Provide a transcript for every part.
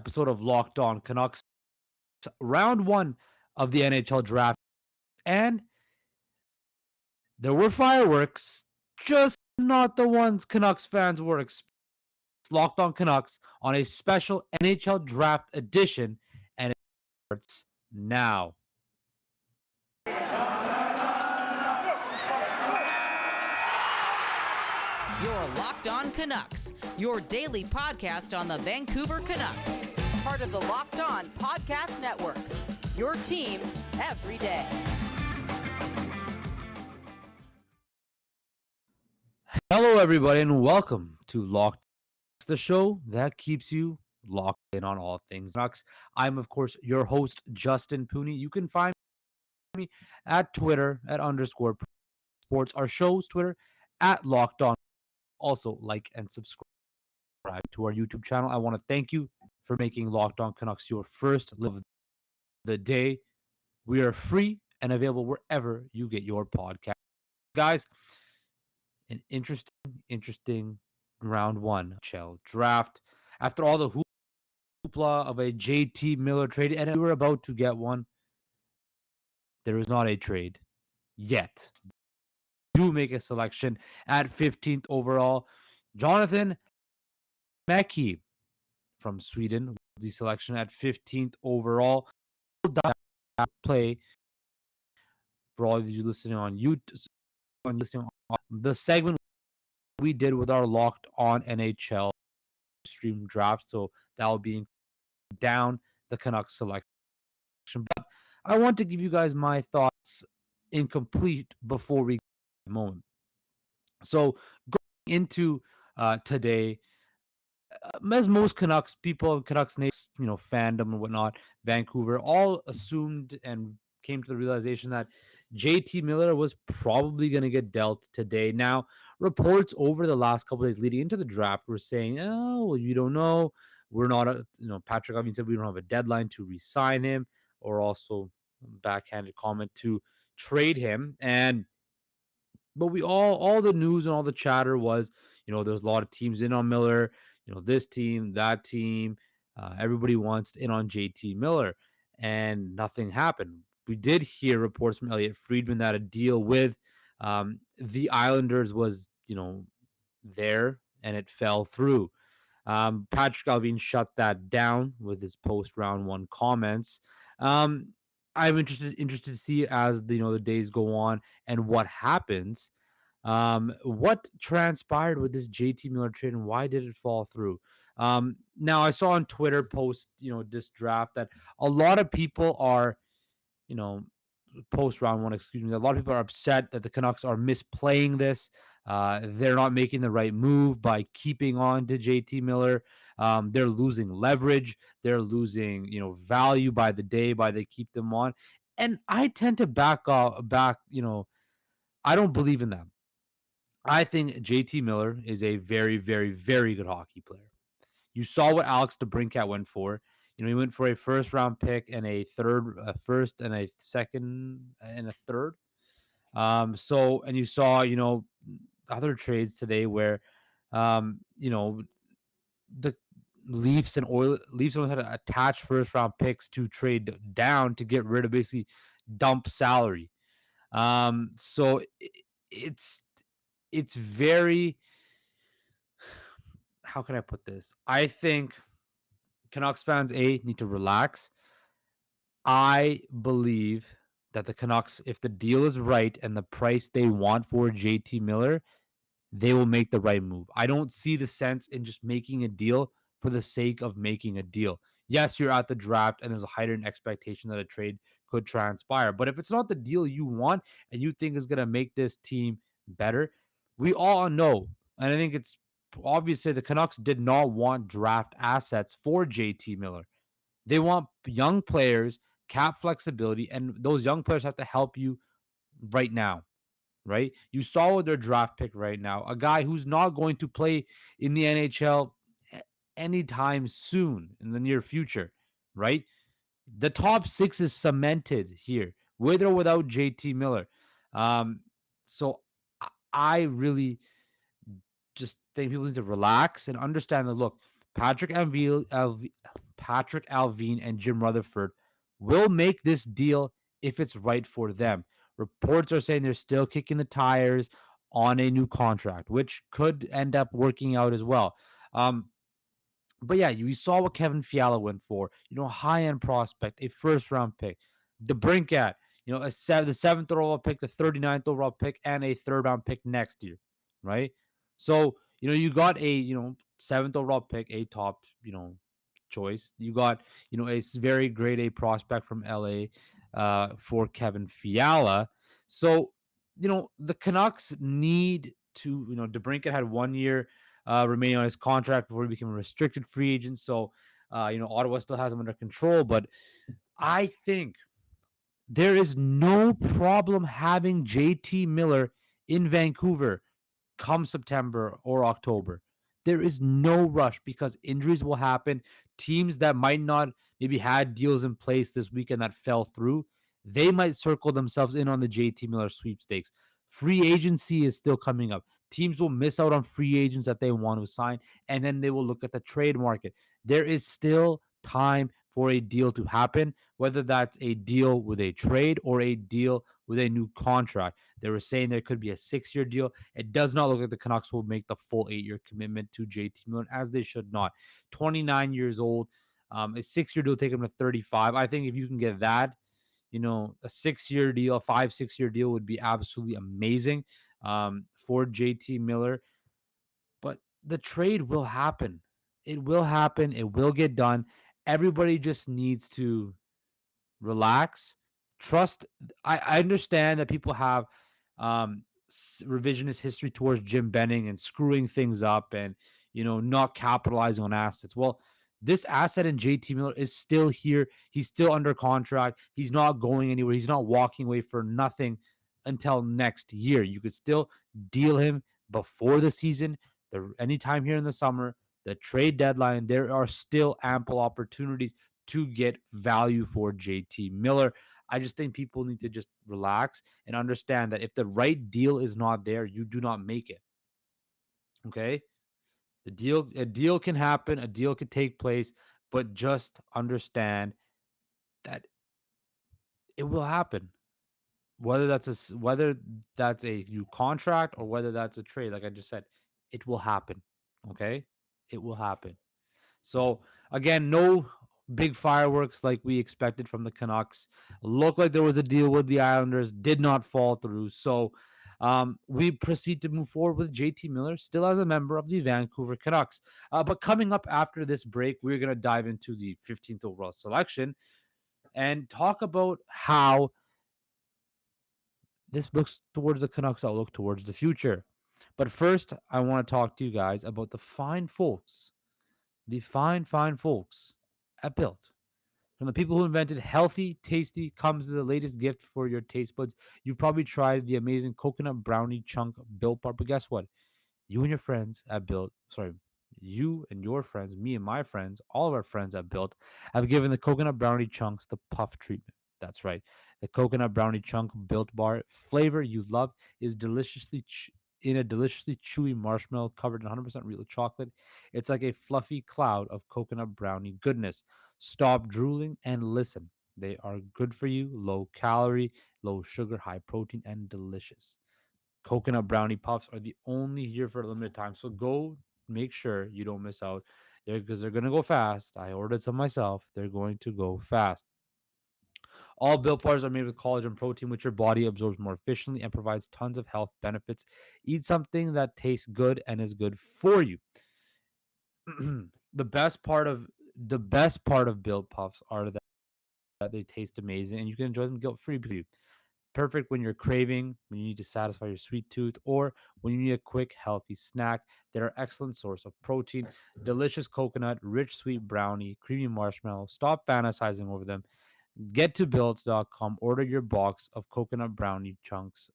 episode of Locked On Canucks, round one of the NHL Draft. And there were fireworks, just not the ones Canucks fans were expecting. Locked On Canucks on a special NHL Draft edition, and it starts now. You're Locked On Canucks, your daily podcast on the Vancouver Canucks. Part of the Locked On Podcast Network, your team every day. Hello, everybody, and welcome to Locked, the show that keeps you locked in on all things Canucks. I'm, of course, your host, Justin Pooney. You can find me at Twitter at _ sports. Our show's Twitter at Locked On. Also, like and subscribe to our YouTube channel. I want to thank you for making Locked On Canucks your first live of the day. We are free and available wherever you get your podcast. Guys, an interesting round one NHL Draft. After all the hoopla of a JT Miller trade, and we were about to get one, there is not a trade yet. Do make a selection at 15th overall. Jonathan Lekkerimaki from Sweden was the selection at 15th overall. Play for all of you listening on YouTube. The segment we did with our Locked On NHL stream draft, so that will be down the Canucks selection. But I want to give you guys my thoughts incomplete before we get a moment. So going into today, as most Canucks people, Canucks Nation, fandom and whatnot, Vancouver, all assumed and came to the realization that JT Miller was probably going to get dealt today. Now, reports over the last couple of days leading into the draft were saying, oh, well, you don't know. We're not, Patrick Hoffman said we don't have a deadline to re-sign him, or also backhanded comment to trade him. But we all the news and all the chatter was, there's a lot of teams in on Miller, this team, that team, everybody wants in on JT Miller, and nothing happened. We did hear reports from Elliot Friedman that a deal with the Islanders was, there, and it fell through. Patrick Allvin shut that down with his post round one comments. I'm interested to see as the days go on and what happens. What transpired with this JT Miller trade and why did it fall through? Now I saw on Twitter post, this draft that a lot of people are, post round one, excuse me. A lot of people are upset that the Canucks are misplaying this. They're not making the right move by keeping on to JT Miller. They're losing leverage. They're losing, value by the day by they keep them on. And I tend to back, I don't believe in that. I think JT Miller is a very, very, very good hockey player. You saw what Alex DeBrincat went for. He went for a first-round pick and a first and a second and a third. And you saw, other trades today where, the Leafs only had to attach first-round picks to trade down to get rid of basically dump salary. So it's very, how can I put this? I think Canucks fans, need to relax. I believe that the Canucks, if the deal is right and the price they want for JT Miller, they will make the right move. I don't see the sense in just making a deal for the sake of making a deal. Yes, you're at the draft and there's a heightened expectation that a trade could transpire. But if it's not the deal you want and you think is going to make this team better, we all know, and I think it's obviously the Canucks did not want draft assets for JT Miller. They want young players, cap flexibility, and those young players have to help you right now, right? You saw with their draft pick right now, a guy who's not going to play in the NHL anytime soon in the near future, right? The top six is cemented here, with or without JT Miller. So I really just think people need to relax and understand that, look, Patrick Patrick Alvin and Jim Rutherford will make this deal if it's right for them. Reports are saying they're still kicking the tires on a new contract, which could end up working out as well. Um, but yeah, you saw what Kevin Fiala went for. High end prospect, a first round pick. The Brinkat, the seventh overall pick, the 39th overall pick, and a third round pick next year, right? So you got a seventh overall pick, a top choice. You got a very grade A prospect from LA for Kevin Fiala. So the Canucks need to DeBrincat had 1 year remaining on his contract before he became a restricted free agent. So, Ottawa still has him under control. But I think there is no problem having JT Miller in Vancouver come September or October. There is no rush because injuries will happen. Teams that might not maybe had deals in place this weekend that fell through, they might circle themselves in on the JT Miller sweepstakes. Free agency is still coming up. Teams will miss out on free agents that they want to sign, and then they will look at the trade market. There is still time for a deal to happen, whether that's a deal with a trade or a deal with a new contract. They were saying there could be a 6-year deal. It does not look like the Canucks will make the full 8-year commitment to JT Miller, as they should not. 29 years old, a 6-year deal take him to 35. I think if you can get that, a 6-year deal, 5-6 year deal would be absolutely amazing for JT Miller. But the trade will happen. It will happen. It will get done. Everybody just needs to relax, trust. I understand that people have revisionist history towards Jim Benning and screwing things up and not capitalizing on assets. Well, this asset in JT Miller is still here. He's still under contract. He's not going anywhere. He's not walking away for nothing until next year. You could still deal him before the season, anytime here in the summer, the trade deadline. There are still ample opportunities to get value for JT Miller. I just think people need to just relax and understand that if the right deal is not there, you do not make it. Okay? A deal can happen, a deal could take place, but just understand that it will happen. Whether that's a new contract or whether that's a trade, like I just said, it will happen. Okay? It will happen. So again, no big fireworks like we expected from the Canucks. Looked like there was a deal with the Islanders, did not fall through. So we proceed to move forward with JT Miller, still as a member of the Vancouver Canucks. But coming up after this break, we're going to dive into the 15th overall selection and talk about how this looks towards the Canucks outlook towards the future. But first, I want to talk to you guys about the fine folks at Built. From the people who invented healthy, tasty comes the latest gift for your taste buds. You've probably tried the amazing coconut brownie chunk Built Bar, but guess what? You and your friends at Built, sorry, you and your friends, me and my friends, all of our friends at Built have given the coconut brownie chunks the puff treatment. That's right. The coconut brownie chunk Built Bar flavor you love is in a deliciously chewy marshmallow covered in 100% real chocolate. It's like a fluffy cloud of coconut brownie goodness. Stop drooling and listen. They are good for you, low calorie, low sugar, high protein, and delicious. Coconut brownie puffs are the only here for a limited time. So go make sure you don't miss out there because they're going to go fast. I ordered some myself. They're going to go fast. All Built Bars are made with collagen protein, which your body absorbs more efficiently and provides tons of health benefits. Eat something that tastes good and is good for you. the best part of the best part of Built Puffs are that they taste amazing and you can enjoy them guilt free. Perfect when you're craving, when you need to satisfy your sweet tooth, or when you need a quick, healthy snack. They're an excellent source of protein, delicious coconut, rich, sweet brownie, creamy marshmallow. Stop fantasizing over them. Get to build.com, order your box of coconut brownie chunks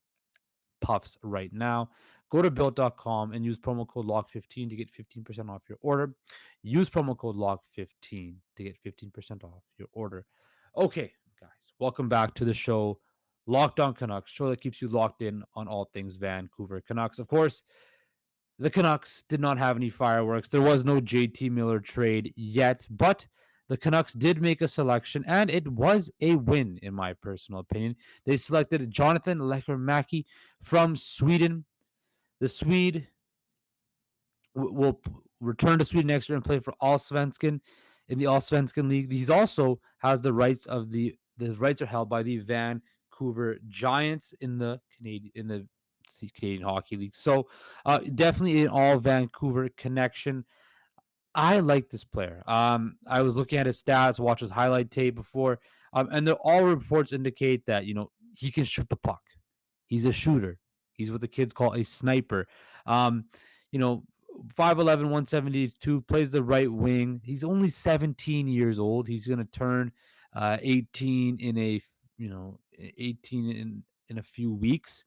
puffs right now. Go to built.com and use promo code LOCK15 to get 15% off your order. Use promo code LOCK15 to get 15% off your order. Okay, guys, welcome back to the show. Locked On Canucks, show that keeps you locked in on all things Vancouver Canucks. Of course, the Canucks did not have any fireworks. There was no JT Miller trade yet, but the Canucks did make a selection, and it was a win, in my personal opinion. They selected Jonathan Lekkerimaki from Sweden. The Swede will return to Sweden next year and play for Allsvenskan in the Allsvenskan League. He's also has the rights are held by the Vancouver Giants in the Canadian Hockey League. So definitely an all Vancouver connection. I like this player. I was looking at his stats, watch his highlight tape before, and all reports indicate that he can shoot the puck. He's a shooter. He's what the kids call a sniper. Um, you know, 5'11", 172, plays the right wing. He's only 17 years old. He's gonna turn 18 in a 18 in a few weeks.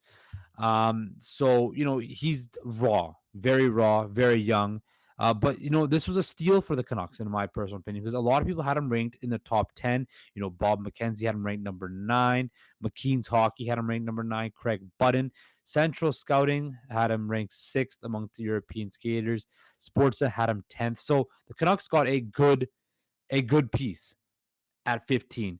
So he's raw, very young. But this was a steal for the Canucks, in my personal opinion, because a lot of people had him ranked in the top 10. Bob McKenzie had him ranked number 9. McKean's Hockey had him ranked number 9. Craig Button. Central Scouting had him ranked 6th among the European skaters. Sportsnet had him 10th. So the Canucks got a good piece at 15.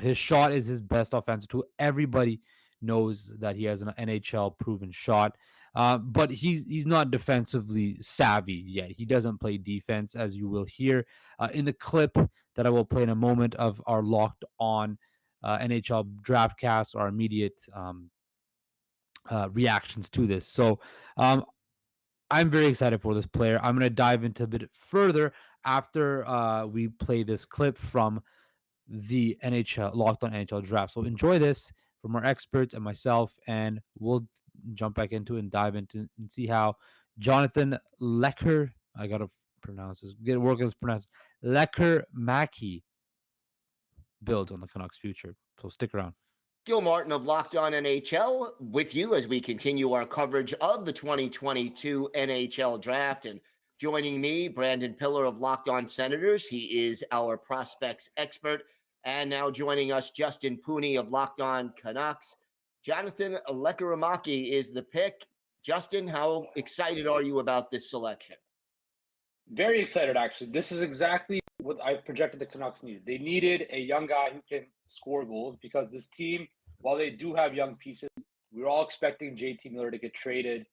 His shot is his best offensive tool. Everybody knows that he has an NHL proven shot. But he's not defensively savvy yet. He doesn't play defense, as you will hear in the clip that I will play in a moment of our Locked On NHL Draft cast, our immediate reactions to this. So I'm very excited for this player. I'm going to dive into a bit further after we play this clip from the NHL Locked On NHL Draft. So enjoy this from our experts and myself, and we'll jump back into it and dive into and see how Jonathan I gotta pronounce this, get work as pronounced Lekkerimaki builds on the Canucks' future. So stick around. Gil Martin of Locked On NHL with you as we continue our coverage of the 2022 NHL Draft. And joining me, Brandon Pillar of Locked On Senators. He is our prospects expert. And now joining us, Justin Pooney of Locked On Canucks. Jonathan Lekkerimaki is the pick. Justin, how excited are you about this selection? Very excited, actually. This is exactly what I projected the Canucks needed. They needed a young guy who can score goals, because this team, while they do have young pieces, we're all expecting JT Miller to get traded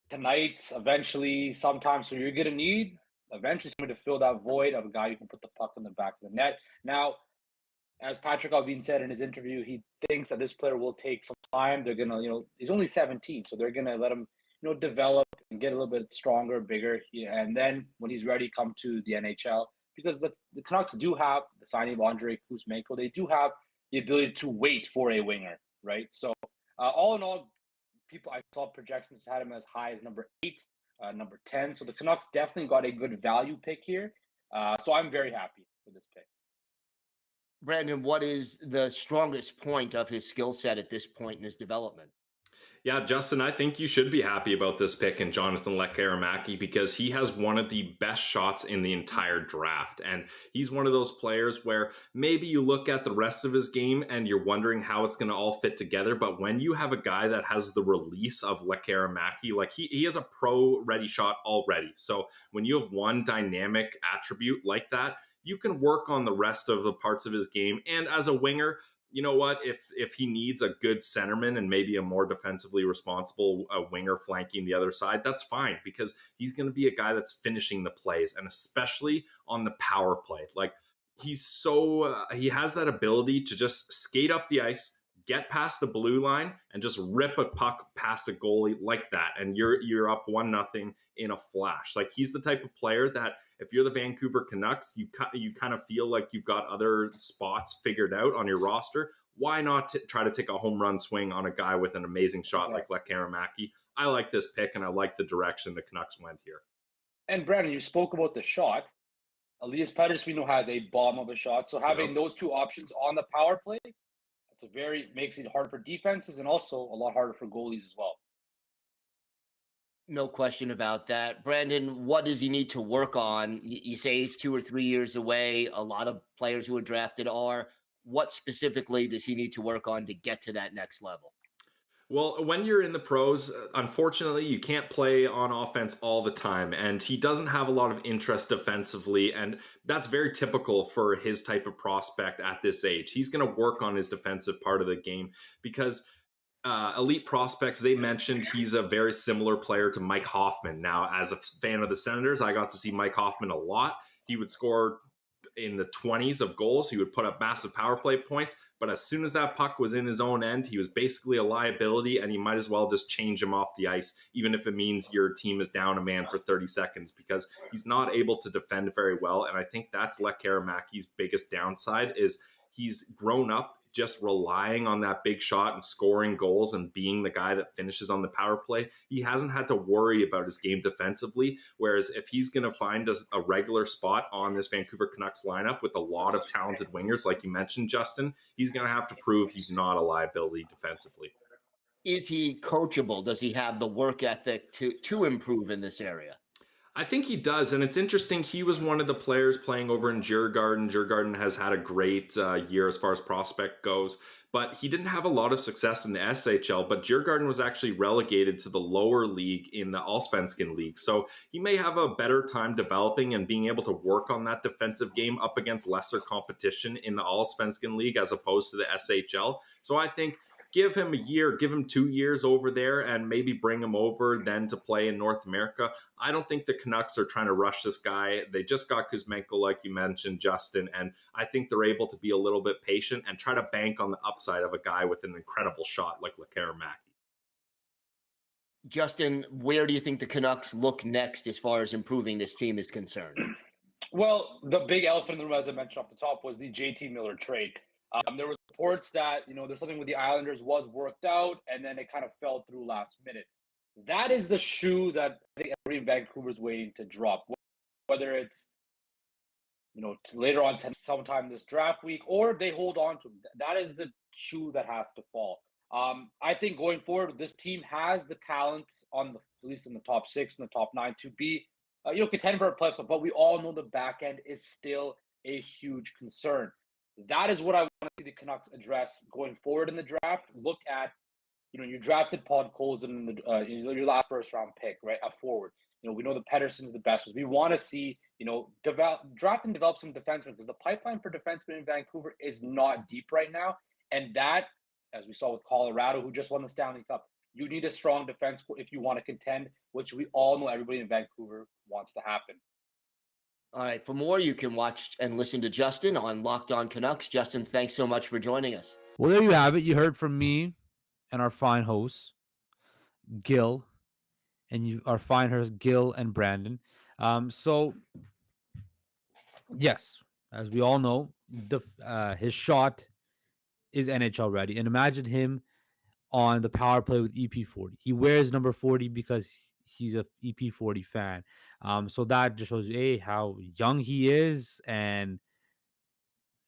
tonight, eventually, sometime. So you're going to need eventually somebody to fill that void of a guy who can put the puck in the back of the net. Now, as Patrick Allvin said in his interview, he thinks that this player will take some time. They're going to, he's only 17, so they're going to let him, develop and get a little bit stronger, bigger. And then when he's ready, come to the NHL. Because the Canucks do have the signing of Andrei Kuzmenko. They do have the ability to wait for a winger, right? So all in all, I saw projections had him as high as number 8, number 10. So the Canucks definitely got a good value pick here. So I'm very happy with this pick. Brandon, what is the strongest point of his skill set at this point in his development? Yeah, Justin, I think you should be happy about this pick in Jonathan Lekkerimaki, because he has one of the best shots in the entire draft. And he's one of those players where maybe you look at the rest of his game and you're wondering how it's going to all fit together. But when you have a guy that has the release of Lekkerimaki, like he has a pro-ready shot already. So when you have one dynamic attribute like that, you can work on the rest of the parts of his game. And as a winger, you know what, if he needs a good centerman and maybe a more defensively responsible winger flanking the other side, that's fine, because he's going to be a guy that's finishing the plays, and especially on the power play. Like, he's he has that ability to just skate up the ice, get past the blue line, and just rip a puck past a goalie like that, and you're up 1-0 in a flash. Like, he's the type of player that if you're the Vancouver Canucks, you kind of feel like you've got other spots figured out on your roster. Why not try to take a home run swing on a guy with an amazing shot like Lekkerimaki? I like this pick, and I like the direction the Canucks went here. And Brandon, you spoke about the shot. Elias Pettersson, we know, has a bomb of a shot. So having those two options on the power play, makes it hard for defenses, and also a lot harder for goalies as well. No question about that. Brandon, what does he need to work on? You say he's 2 or 3 years away. A lot of players who are drafted are. What specifically does he need to work on to get to that next level? Well, when you're in the pros, unfortunately, you can't play on offense all the time. And he doesn't have a lot of interest defensively. And that's very typical for his type of prospect at this age. He's going to work on his defensive part of the game because elite prospects, they mentioned he's a very similar player to Mike Hoffman. Now, as a fan of the Senators, I got to see Mike Hoffman a lot. He would score in the 20s of goals. He would put up massive power play points. But as soon as that puck was in his own end, he was basically a liability, and you might as well just change him off the ice, even if it means your team is down a man for 30 seconds, because he's not able to defend very well. And I think that's Lekkerimiki's biggest downside is he's grown up just relying on that big shot and scoring goals and being the guy that finishes on the power play. He hasn't had to worry about his game defensively. Whereas if he's going to find a regular spot on this Vancouver Canucks lineup with a lot of talented wingers, like you mentioned, Justin, he's going to have to prove he's not a liability defensively. Is he coachable? Does he have the work ethic to improve in this area? I think he does, and it's interesting. He was one of the players playing over in Djurgården. Djurgården has had a great year as far as prospect goes, but he didn't have a lot of success in the SHL. But Djurgården was actually relegated to the lower league in the Allsvenskan league, so he may have a better time developing and being able to work on that defensive game up against lesser competition in the Allsvenskan league as opposed to the SHL. So I think give him a year, give him 2 years over there, and maybe bring him over then to play in North America. I don't think the Canucks are trying to rush this guy. They just got Kuzmenko, like you mentioned, Justin, and I think they're able to be a little bit patient and try to bank on the upside of a guy with an incredible shot like Alekaramaki. Justin, where do you think the Canucks look next as far as improving this team is concerned? Well, the big elephant in the room, as I mentioned off the top, was the JT Miller trade. There was reports that, there's something with the Islanders was worked out, and then it kind of fell through last minute. That is the shoe that I think everybody in Vancouver is waiting to drop. Whether it's, later on sometime this draft week, or they hold on to him. That is the shoe that has to fall. I think going forward, this team has the talent at least in the top 6 and the top 9 to be, contend for a playoff. But we all know the back end is still a huge concern. That is what I want to see the Canucks address going forward in the draft. Look at, you drafted Podkolzin in your last first round pick, right? A forward. We know that Pettersson's the best. We want to see, draft and develop some defensemen, because the pipeline for defensemen in Vancouver is not deep right now. And that, as we saw with Colorado, who just won the Stanley Cup, you need a strong defense if you want to contend, which we all know everybody in Vancouver wants to happen. All right. For more, you can watch and listen to Justin on Locked On Canucks. Justin, thanks so much for joining us. Well, there you have it. You heard from me and our fine hosts, Gil, and our fine hosts, Gil and Brandon. So, yes, as we all know, his shot is NHL ready. And imagine him on the power play with EP40. He wears number 40 because he's a EP40 fan. So that just shows you, how young he is. And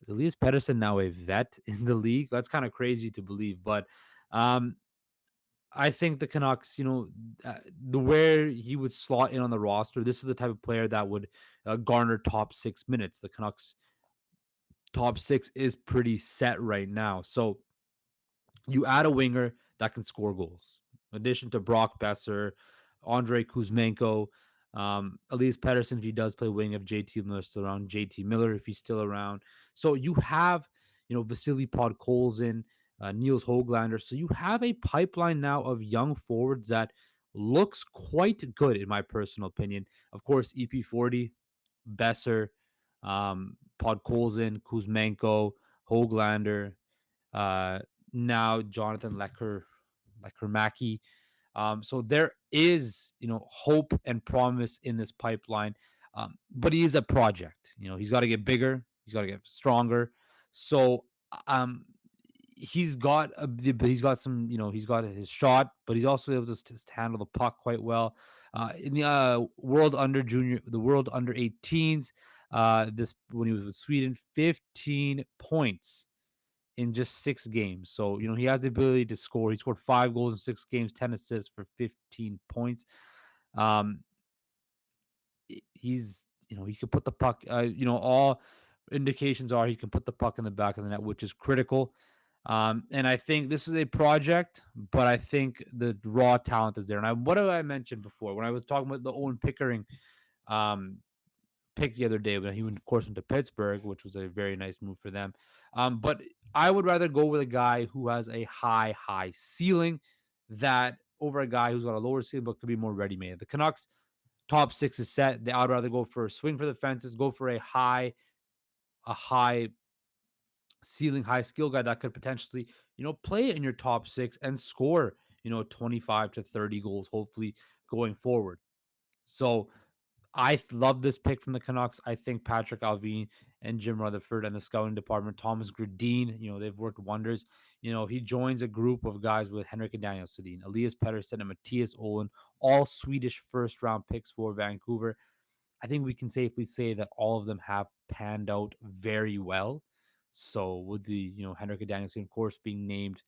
is Elias Pettersson now a vet in the league? That's kind of crazy to believe. But I think the Canucks, the where he would slot in on the roster, this is the type of player that would garner top 6 minutes. The Canucks top 6 is pretty set right now. So you add a winger that can score goals. In addition to Brock Besser, Andrei Kuzmenko, Elias Pettersson, if he does play wing, if JT Miller still around, JT Miller, if he's still around. So you have, Vasily Podkolzin, Niels Höglander. So you have a pipeline now of young forwards that looks quite good, in my personal opinion. Of course, EP40, Besser, Podkolzin, Kuzmenko, Höglander, now Jonathan Lekkerimaki. So there is, hope and promise in this pipeline. But he is a project. He's got to get bigger. He's got to get stronger. So he's got some, he's got his shot, but he's also able to handle the puck quite well. In the World Under 18s, this when he was with Sweden, 15 points in just 6 games. So, he has the ability to score. He scored 5 goals in 6 games, 10 assists for 15 points. He's, he can put the puck, all indications are he can put the puck in the back of the net, which is critical. And I think this is a project, but I think the raw talent is there. What have I mentioned before when I was talking about the Owen Pickering um, pick the other day when he went, of course, went to Pittsburgh, which was a very nice move for them. But I would rather go with a guy who has a high ceiling that over a guy who's got a lower ceiling but could be more ready made. The Canucks top six is set. I'd rather go for a swing for the fences, go for a high ceiling, high skill guy that could potentially, play in your top six and score, 25 to 30 goals, hopefully going forward. So I love this pick from the Canucks. I think Patrick Alvin and Jim Rutherford and the scouting department, Thomas Gradin, they've worked wonders. He joins a group of guys with Henrik Daniel Sedin, Elias Pettersson, and Matthias Olin, all Swedish first round picks for Vancouver. I think we can safely say that all of them have panned out very well. So with the Henrik Danielson, of course, being named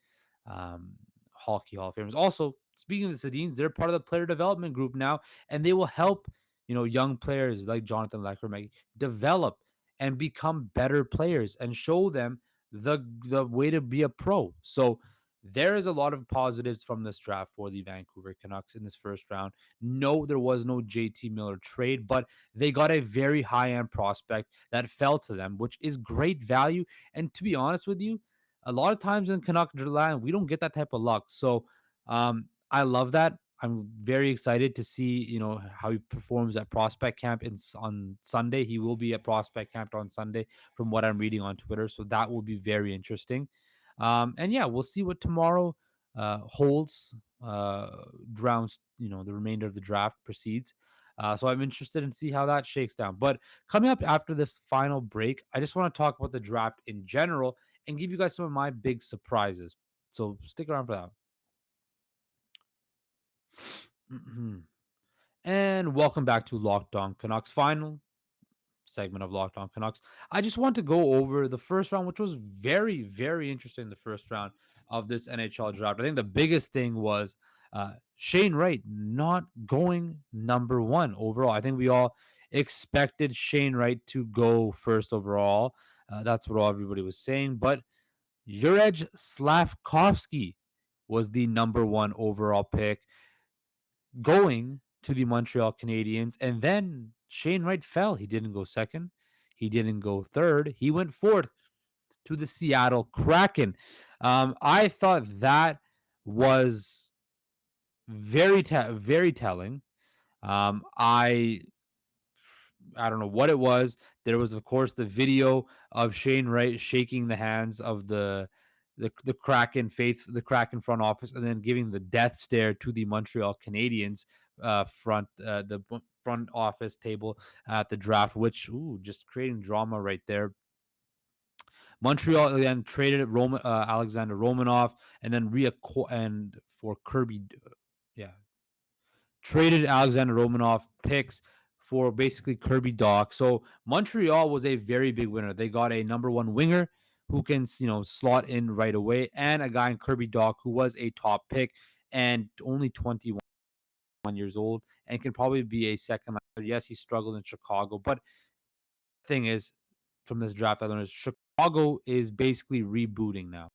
um, Hockey Hall of Famers. Also, speaking of the Sedins, they're part of the player development group now, and they will help young players like Jonathan Lekkerimaki develop and become better players and show them the way to be a pro. So there is a lot of positives from this draft for the Vancouver Canucks in this first round. No, there was no JT Miller trade, but they got a very high end prospect that fell to them, which is great value. And to be honest with you, a lot of times in Canuck land, we don't get that type of luck. So I love that. I'm very excited to see, how he performs at prospect camp on Sunday. He will be at prospect camp on Sunday from what I'm reading on Twitter. So that will be very interesting. And yeah, we'll see what tomorrow holds, rounds, the remainder of the draft proceeds. So I'm interested in see how that shakes down. But coming up after this final break, I just want to talk about the draft in general and give you guys some of my big surprises. So stick around for that. And welcome back to Locked On Canucks, final segment of Locked On Canucks. I just want to go over the first round, which was very, very interesting. The first round of this NHL draft. I think the biggest thing was Shane Wright not going number one overall. I think we all expected Shane Wright to go first overall. That's what all everybody was saying. But Juraj Slavkovsky was the number one overall pick, going to the Montreal Canadiens. And then Shane Wright fell. He didn't go second. He didn't go third. He went fourth to the Seattle Kraken. I thought that was very telling. I don't know what it was. There was, of course, the video of Shane Wright shaking the hands of the Kraken front office, and then giving the death stare to the Montreal Canadiens front office table at the draft, which just creating drama right there. Montreal then traded Alexander Romanov, and then for Kirby, yeah, traded Alexander Romanov picks for basically Kirby Dach. So Montreal was a very big winner. They got a number one winger who can, slot in right away, and a guy in Kirby Dach who was a top pick and only 21 years old and can probably be a second line. Yes, he struggled in Chicago, but the thing is, from this draft, I learned is Chicago is basically rebooting now.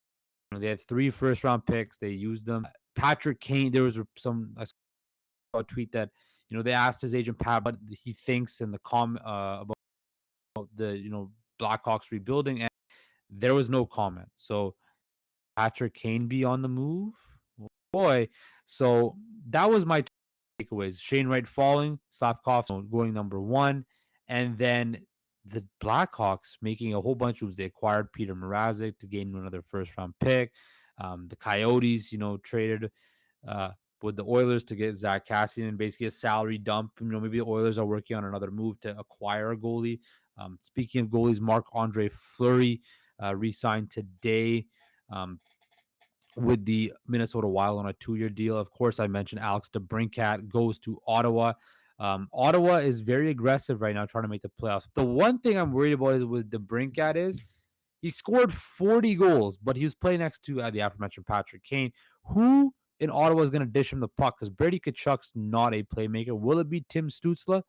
They had 3 first round picks. They used them. Patrick Kane, there was I saw a tweet that, they asked his agent Pat what he thinks in the about the, Blackhawks rebuilding, and there was no comment. So Patrick Kane be on the move? Oh, boy. So that was my takeaways. Shane Wright falling, Slavkovsky going number one, and then the Blackhawks making a whole bunch of moves. They acquired Peter Mrazek to gain another first round pick. The Coyotes, traded with the Oilers to get Zach Kassian, basically a salary dump. Maybe the Oilers are working on another move to acquire a goalie. Speaking of goalies, Marc-Andre Fleury re-signed today with the Minnesota Wild on a 2-year deal. Of course, I mentioned Alex DeBrincat goes to Ottawa. Ottawa is very aggressive right now trying to make the playoffs. The one thing I'm worried about is with DeBrincat is he scored 40 goals, but he was playing next to the aforementioned Patrick Kane, who in Ottawa is going to dish him the puck because Brady Tkachuk's not a playmaker. Will it be Tim Stützle?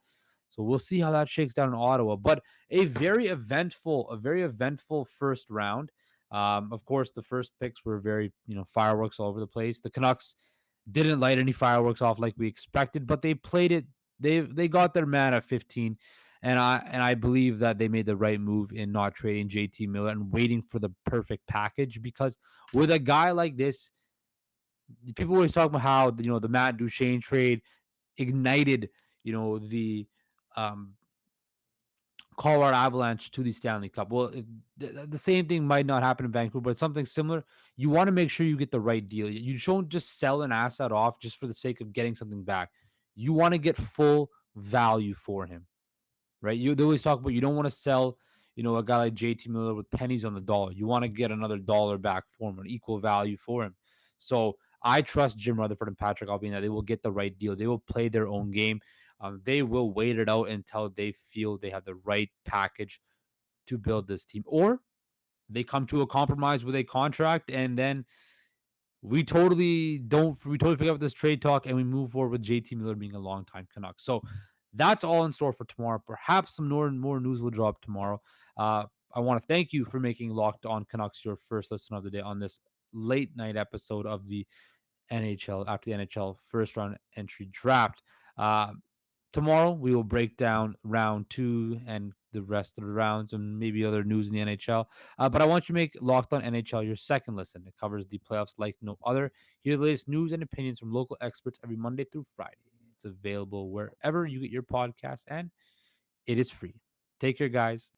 So we'll see how that shakes down in Ottawa. But a very eventful first round. Of course, the first picks were very, fireworks all over the place. The Canucks didn't light any fireworks off like we expected, but they played it. They got their man at 15, and I believe that they made the right move in not trading JT Miller and waiting for the perfect package, because with a guy like this, people always talk about how the Matt Duchene trade ignited the um Colorado Avalanche to the Stanley Cup. Well, the same thing might not happen in Vancouver, but something similar. You want to make sure you get the right deal. You don't just sell an asset off just for the sake of getting something back. You want to get full value for him, right? They always talk about, you don't want to sell, a guy like JT Miller with pennies on the dollar. You want to get another dollar back for him, an equal value for him. So I trust Jim Rutherford and Patrick Allvin that they will get the right deal. They will play their own game. They will wait it out until they feel they have the right package to build this team, or they come to a compromise with a contract, and then we totally forget about this trade talk and we move forward with JT Miller being a longtime Canuck. So that's all in store for tomorrow. Perhaps some more news will drop tomorrow. I want to thank you for making Locked On Canucks your first listen of the day on this late night episode of the NHL, after the NHL first round entry draft. Uh, Tomorrow we will break down round two and the rest of the rounds and maybe other news in the NHL. But I want you to make Locked On NHL your second listen. It covers the playoffs like no other. Hear the latest news and opinions from local experts every Monday through Friday. It's available wherever you get your podcast, and it is free. Take care, guys.